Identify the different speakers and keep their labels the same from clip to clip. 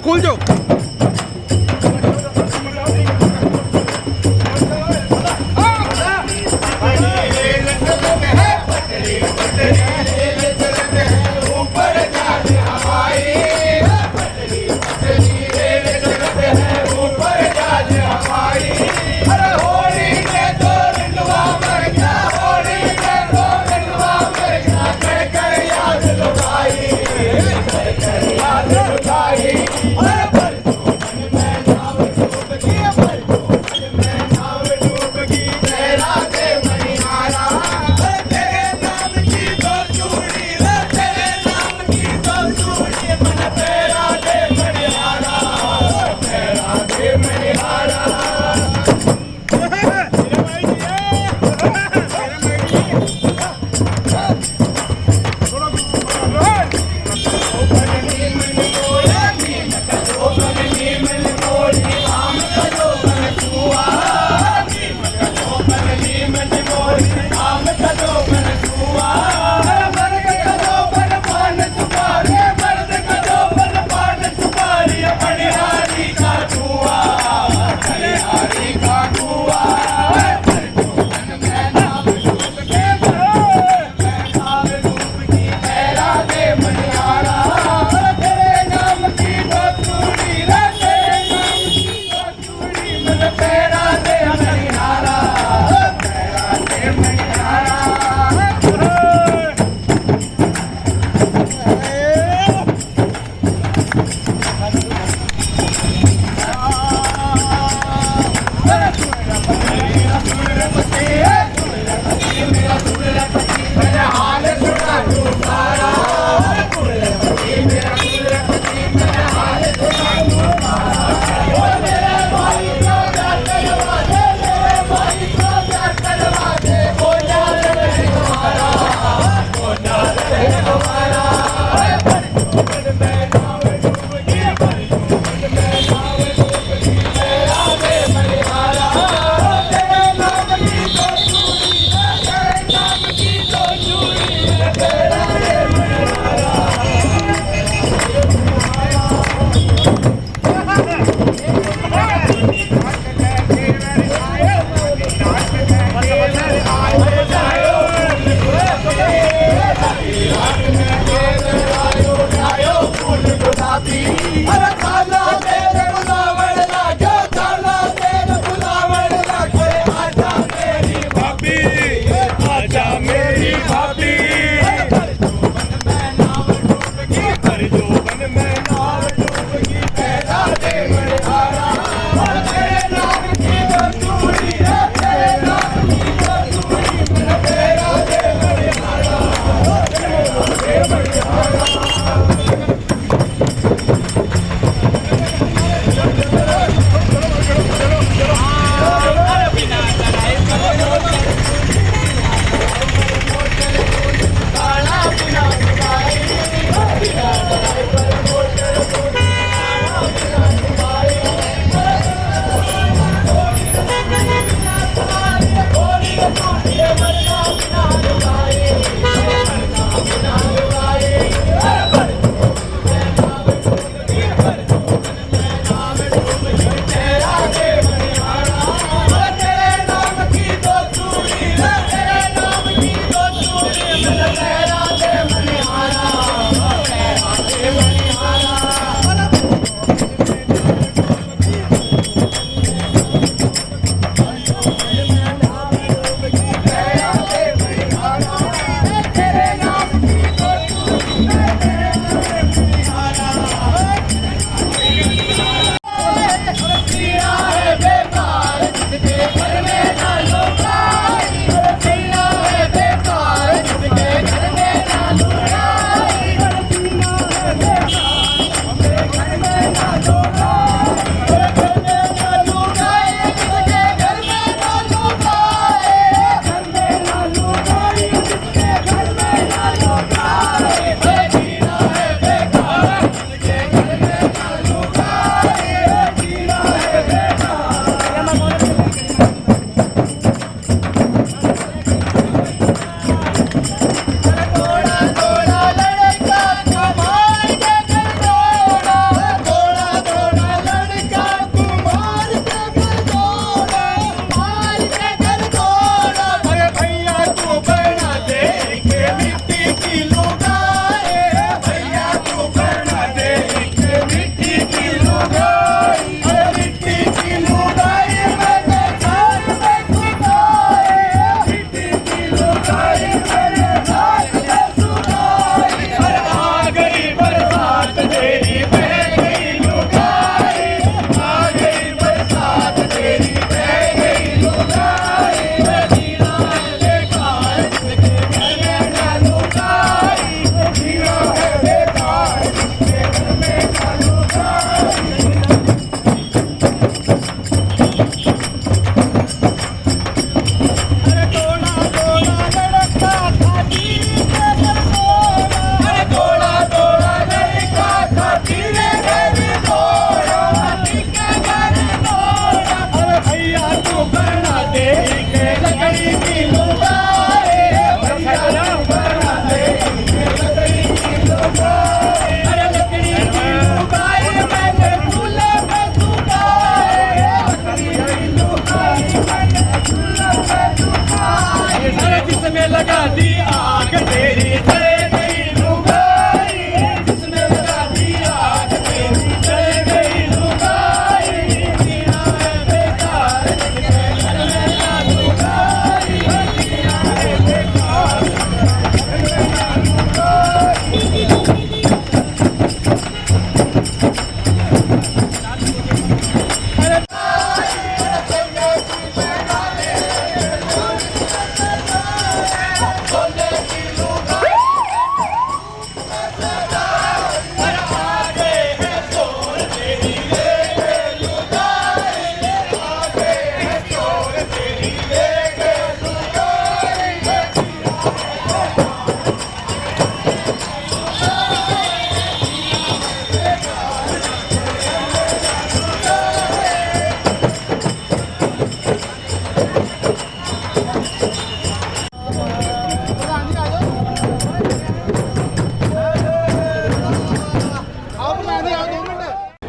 Speaker 1: खोल जाओ।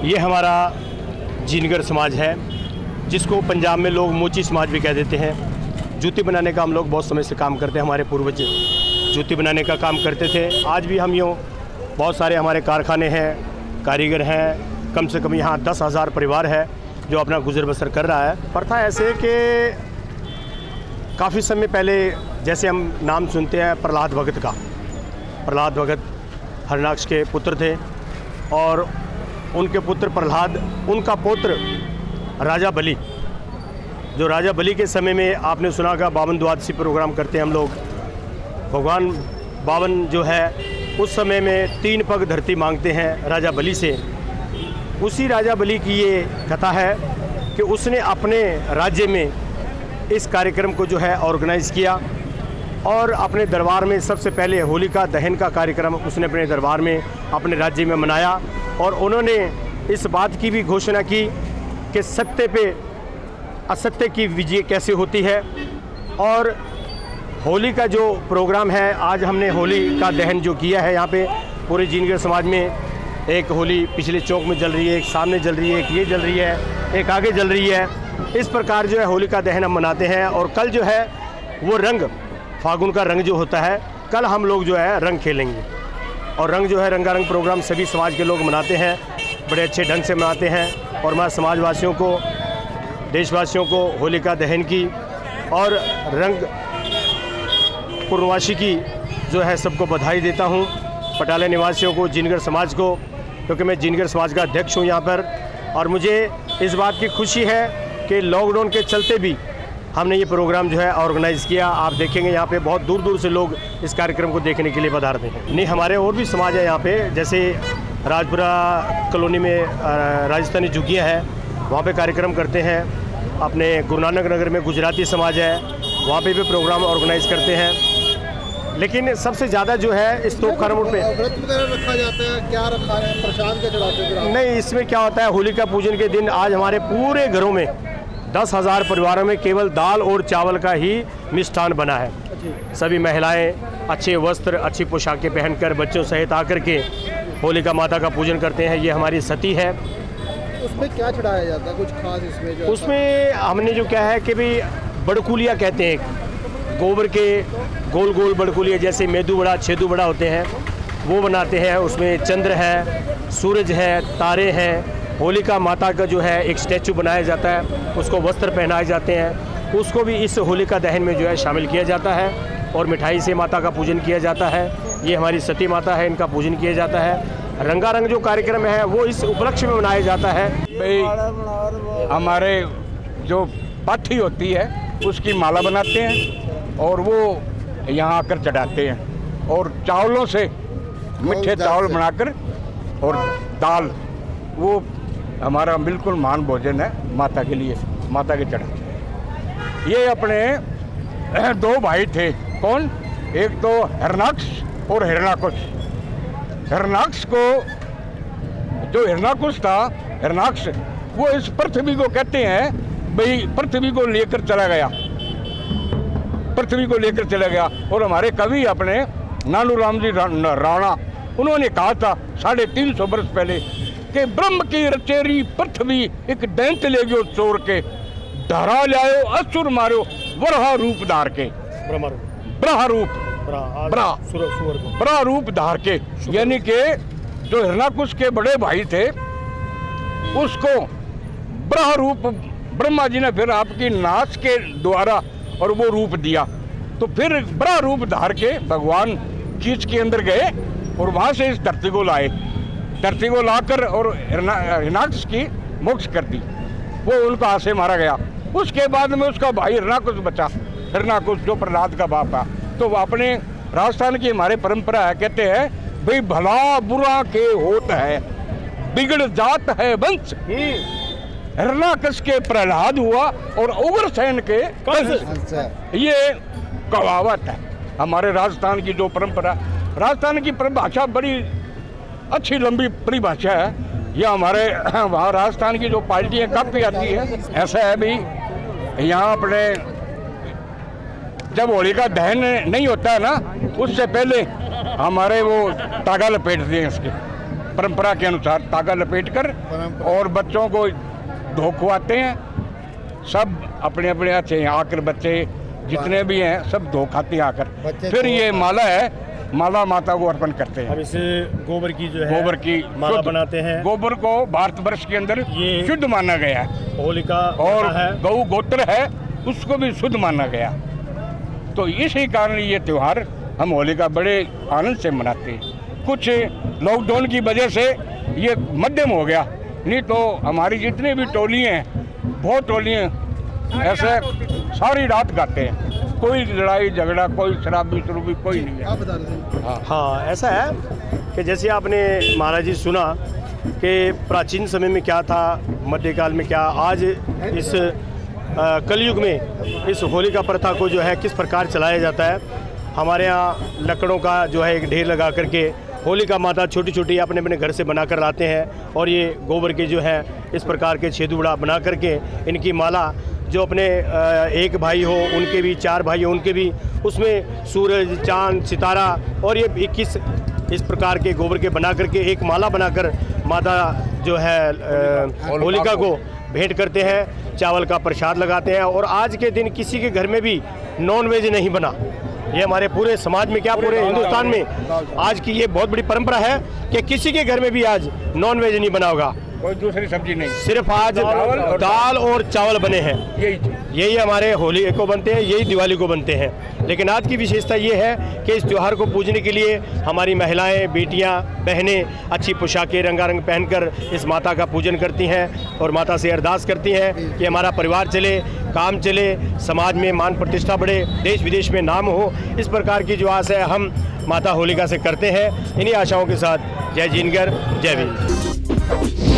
Speaker 1: ये हमारा जीनगर समाज है, जिसको पंजाब में लोग मोची समाज भी कह देते हैं। जूती बनाने का हम लोग बहुत समय से काम करते हैं। हमारे पूर्वज जूती बनाने का काम करते थे। आज भी हम यूँ बहुत सारे हमारे कारखाने हैं, कारीगर हैं। कम से कम यहाँ 10,000 परिवार है जो अपना गुजर बसर कर रहा है। प्रथा ऐसे कि काफ़ी समय पहले, जैसे हम नाम सुनते हैं प्रहलाद भगत का, प्रहलाद भगत हरणाक्ष के पुत्र थे और उनके पुत्र प्रहलाद, उनका पुत्र राजा बलि, जो राजा बलि के समय में आपने सुना होगा 52 द्वादशी प्रोग्राम करते हैं हम लोग। भगवान 52 जो है उस समय में 3 पग धरती मांगते हैं राजा बलि से। उसी राजा बलि की ये कथा है कि उसने अपने राज्य में इस कार्यक्रम को जो है ऑर्गेनाइज़ किया और अपने दरबार में सबसे पहले होलिका दहन का कार्यक्रम उसने अपने दरबार में, अपने राज्य में मनाया। और उन्होंने इस बात की भी घोषणा की कि सत्य पे असत्य की विजय कैसे होती है। और होली का जो प्रोग्राम है, आज हमने होली का दहन जो किया है यहाँ पे पूरे जीनगर समाज में। एक होली पिछले चौक में जल रही है, एक सामने जल रही है, एक ये जल रही है, एक आगे जल रही है। इस प्रकार जो है होली का दहन हम मनाते हैं। और कल जो है वो रंग, फागुन का रंग जो होता है, कल हम लोग जो है रंग खेलेंगे। और रंग जो है रंगारंग प्रोग्राम सभी समाज के लोग मनाते हैं, बड़े अच्छे ढंग से मनाते हैं। और मैं समाजवासियों को, देशवासियों को होलिका दहन की और रंग पूर्णवासी की जो है सबको बधाई देता हूँ। पटाले निवासियों को, जीनगर समाज को, क्योंकि मैं जीनगर समाज का अध्यक्ष हूँ यहाँ पर। और मुझे इस बात की खुशी है कि लॉकडाउन के चलते भी हमने ये प्रोग्राम जो है ऑर्गेनाइज़ किया। आप देखेंगे यहाँ पे बहुत दूर दूर से लोग इस कार्यक्रम को देखने के लिए पधारते हैं। नहीं, हमारे और भी समाज है यहाँ पे, जैसे राजपुरा कॉलोनी में राजस्थानी झुग्गियाँ है, वहाँ पे कार्यक्रम करते हैं। अपने गुरु नानक नगर में गुजराती समाज है, वहाँ पे भी प्रोग्राम ऑर्गेनाइज़ करते हैं। लेकिन सबसे ज़्यादा जो है इस तोपखाना मोड़ पे
Speaker 2: व्रत वगैरह रखा जाता है, क्या रखा है, प्रसाद क्या चढ़ाते हैं?
Speaker 1: नहीं, इसमें क्या होता है, होलिका पूजन के दिन आज हमारे पूरे घरों में 10,000 परिवारों में केवल दाल और चावल का ही मिष्ठान बना है। सभी महिलाएं अच्छे वस्त्र, अच्छी पोशाकें पहनकर बच्चों सहित आकर के होलिका माता का पूजन करते हैं। ये हमारी सती है।
Speaker 2: उसमें क्या चढ़ाया जाता है, कुछ खास इसमें जो?
Speaker 1: उसमें हमने जो क्या है कि भाई बड़कुलिया कहते हैं, गोबर के गोल गोल बड़कुलिया, जैसे मेदू बड़ा, छेदू बड़ा होते हैं, वो बनाते हैं। उसमें चंद्र है, सूरज है, तारे हैं। होलिका माता का जो है एक स्टैचू बनाया जाता है, उसको वस्त्र पहनाए जाते हैं, उसको भी इस होलिका दहन में जो है शामिल किया जाता है। और मिठाई से माता का पूजन किया जाता है। ये हमारी सती माता है, इनका पूजन किया जाता है। रंगारंग जो कार्यक्रम है वो इस उपलक्ष्य में मनाया जाता है।
Speaker 3: भाई हमारे जो पाठी होती है उसकी माला बनाते हैं और वो यहाँ आकर चढ़ाते हैं। और चावलों से, मीठे चावल बनाकर और दाल, वो हमारा बिल्कुल मान भोजन है माता के लिए, माता के चढ़ाते हैं। ये अपने 2 भाई थे। कौन? एक तो हिरणाक्ष और हिरणाकुश। हिरणाक्ष को, जो हिरणाकुश था, हिरणाक्ष, वो इस पृथ्वी को कहते हैं भाई पृथ्वी को लेकर चला गया, पृथ्वी को लेकर चला गया। और हमारे कवि अपने नानूराम जी राणा, उन्होंने कहा था 350 वर्ष पहले कि ब्रह्म की रचेरी पृथ्वी एक दैंत ले गयो चोर के, धरा लायो असुर मारो वरहा रूप धार के। ब्रह रूप, ब्रह रूप धार के, यानी कि जो हिरणाकुश के बड़े भाई थे उसको ब्रह रूप ब्रह्मा जी ने फिर आपकी नाश के द्वारा और वो रूप दिया। तो फिर ब्रह रूप धार के भगवान कीच के अंदर गए और वहाँ से इस धरती को लाए, धरती को लाकर और हिरणाक्ष की मोक्ष कर दी। वो उनका हाथ से मारा गया। उसके बाद में उसका भाई हिरणाकुश बचा, हिरणाकुश जो प्रहलाद का बाप था। तो वो अपने राजस्थान की हमारे परंपरा है, कहते हैं भाई भला बुरा के होत है, बिगड़ जात है वंश। हिरणाकश के प्रहलाद हुआ और उग्रसेन के कंस। ये कहावत है हमारे राजस्थान की जो परंपरा। राजस्थान की परिभाषा बड़ी अच्छी लंबी परिभाषा है। यह हमारे वहाँ राजस्थान की जो पार्टियाँ काफ़ी आती है। ऐसा है भी यहाँ अपने जब होली का दहन नहीं होता है ना, उससे पहले हमारे वो तागा लपेटते हैं इसके, परंपरा के अनुसार तागा लपेट कर
Speaker 2: परंपरा।
Speaker 3: और बच्चों को धो खुआते हैं। सब अपने अपने हाथ से यहाँ आकर बच्चे जितने भी हैं सब धो खाते हैं आकर।
Speaker 2: बच्चे
Speaker 3: फिर
Speaker 2: धो
Speaker 3: ये
Speaker 2: खाते
Speaker 3: माला है, माला माता को अर्पण करते हैं।
Speaker 1: हम इसे गोबर की जो है
Speaker 3: गोबर की
Speaker 1: माला
Speaker 3: शुद्ध-
Speaker 1: बनाते हैं।
Speaker 3: गोबर को भारतवर्ष के अंदर
Speaker 1: ये
Speaker 3: शुद्ध माना गया है
Speaker 1: होलिका
Speaker 3: और
Speaker 1: है।
Speaker 3: गौ गोत्र है उसको भी शुद्ध माना गया। तो इसी कारण ये त्यौहार हम होली का बड़े आनंद से मनाते हैं। कुछ लॉकडाउन की वजह से ये मध्यम हो गया, नहीं तो हमारी जितनी भी टोलियाँ हैं, बहुत टोलियाँ ऐसे सारी रात गाते हैं। कोई लड़ाई झगड़ा, कोई शराबी शरूबी कोई नहीं है।
Speaker 2: आप बता रहे थे।
Speaker 1: हाँ, ऐसा है कि जैसे आपने महाराज जी सुना कि प्राचीन समय में क्या था, मध्यकाल में क्या, आज इस कलयुग में इस होलिका प्रथा को जो है किस प्रकार चलाया जाता है। हमारे यहाँ लकड़ों का जो है एक ढेर लगा करके होलिका माता छोटी छोटी अपने अपने घर से बना कर लाते हैं और ये गोबर के जो है इस प्रकार के छेदुड़ा बना करके इनकी माला जो अपने एक भाई हो उनके भी, 4 भाई हो उनके भी, उसमें सूरज, चांद, सितारा और ये 21 इस प्रकार के गोबर के बना करके एक माला बनाकर माता जो है होलिका को भेंट करते हैं। चावल का प्रसाद लगाते हैं और आज के दिन किसी के घर में भी नॉन वेज नहीं बना। ये हमारे पूरे समाज में क्या, पूरे हिंदुस्तान में आज की ये बहुत बड़ी परंपरा है कि किसी के घर में भी आज नॉन वेज नहीं बना होगा।
Speaker 3: कोई दूसरी सब्जी नहीं,
Speaker 1: सिर्फ आज दाल और चावल बने हैं। यही हमारे होली को बनते हैं, यही दिवाली को बनते हैं। लेकिन आज की विशेषता ये है कि इस त्यौहार को पूजने के लिए हमारी महिलाएं, बेटियां, बहनें अच्छी पोशाकें रंगारंग पहनकर इस माता का पूजन करती हैं और माता से अरदास करती हैं कि हमारा परिवार चले, काम चले, समाज में मान प्रतिष्ठा बढ़े, देश विदेश में नाम हो। इस प्रकार की जो आस है हम माता होलिका से करते हैं। इन्हीं आशाओं के साथ जय जिनगर, जय भीम।